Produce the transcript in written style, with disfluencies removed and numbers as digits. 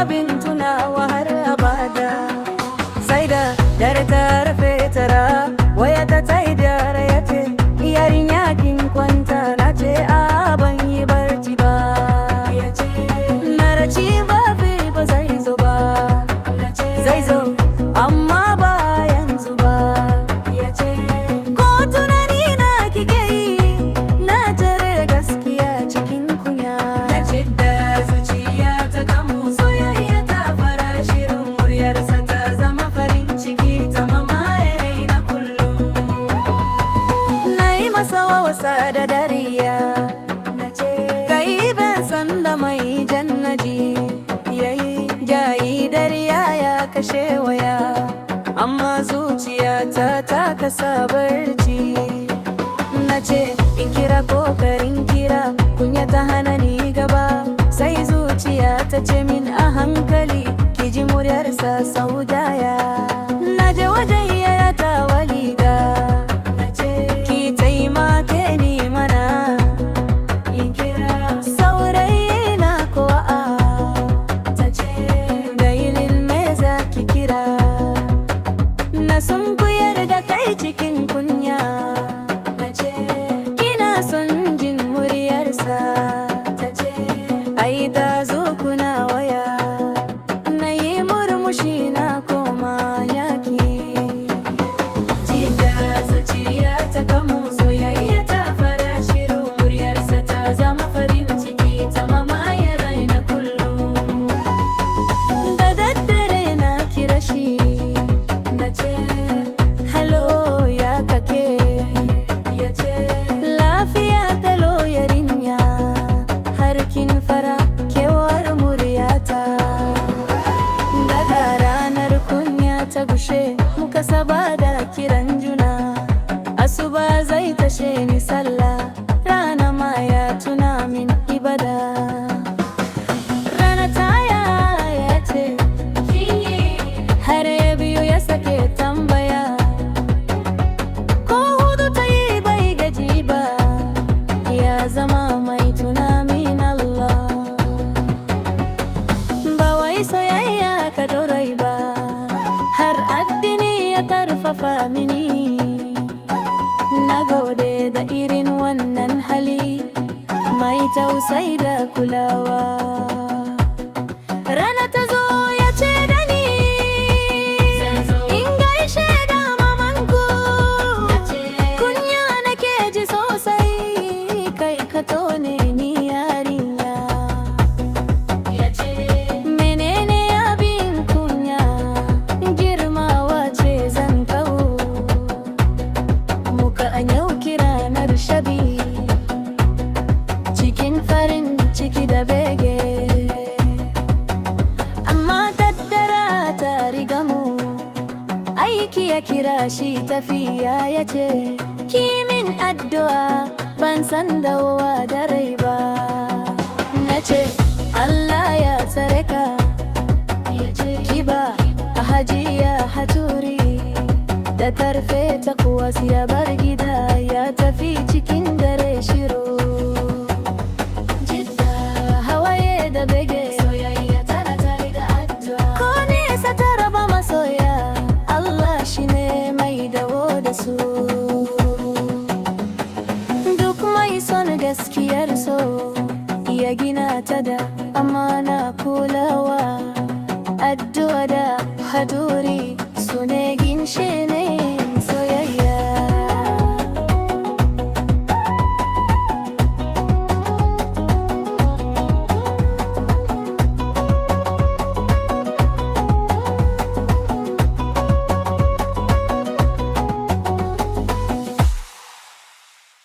abin tunawa har abada. Sai da dare ta rufe tara waya ta tai dare ya ce yarinya kin kwanta, na ce a ban yi barci ba. Na raci ba zai zo ba, zai zo amma ba yanzu ba. Ko tunani na kike yi, na tare gaskiya cikin kunya. Na ce da zuciya ta kamu soyayya ta fara shirin muryarsa ta zama farin ciki ta mamaye raina kullum. Na yi masa wasa da dariya, na ce kai ban san da mai jannaji yayi jayi dariya ya kashe waya, amma zuciyata ta kasa barci. Na ce in kira kokarin kira, kunya ta hana ni gaba. Sai zuciya ta ce min a hankali ki ji muryarsa sau daya. Na je wajen yaya ta Walida, na ce ki taimake ni mana in kira saurayi na ko a. Ta ce dalilin me za ki kira? Na sunkuyar da kai cikin kunya, na ce kina son jin muryarsa. Ta ce ai da zo kuna waya. Na yi murmushi na koma yaki. Jida zuciya ta kamo soyayya ta fara shirin muryarsa ta zama farin ciki ta mamaye raina kullum. Da daddare na kira shi, na ce hello ya kake? Ya ce lafiya talo yarinya, har kin fara kewar muryata. Daga ranar kunya ta gushe muka saba da kiran juna. Asuba zai tashe ni sallah, rana ma ya tuna min ibada. Rana ta ya ce har ya biyu ya sake tambaya, ko hudu ta yi bai gaji ba, ya zama mai tuna min Allah. Ba wai soyayya ka dorai ba, har addini ya karfafa mini. Na gode da irin wannan hali mai tausayi da kulawa. Rana ta zo ya ce da ni in gaishe da mamanku. Kunya nake ji sosai, kai ka tone ni yarinya. Menene abin kunya, girmawa ce zan kawo. Muka an yau ranar shabi, cikin farin ciki da bege. Amma daddara ta riga mu, aiki ya kira shi tafiya ya ce ki min addu'a, ban san dawowa da rai ba. Na ce Allah ya tsare ka, ki ba a hajiya haturi. Da karfe takwas ya bar gida ya tafi cikin dare shiru. Jidda hawaye da bege, soyayya tana tare da addu'a. Ko nesa ta raba masoya, Allah shi ne mai dawo da su. Duk mai son gaskiyar so ya gina ta da amana kulawa. Addu'a da haduri su ne ginshe ne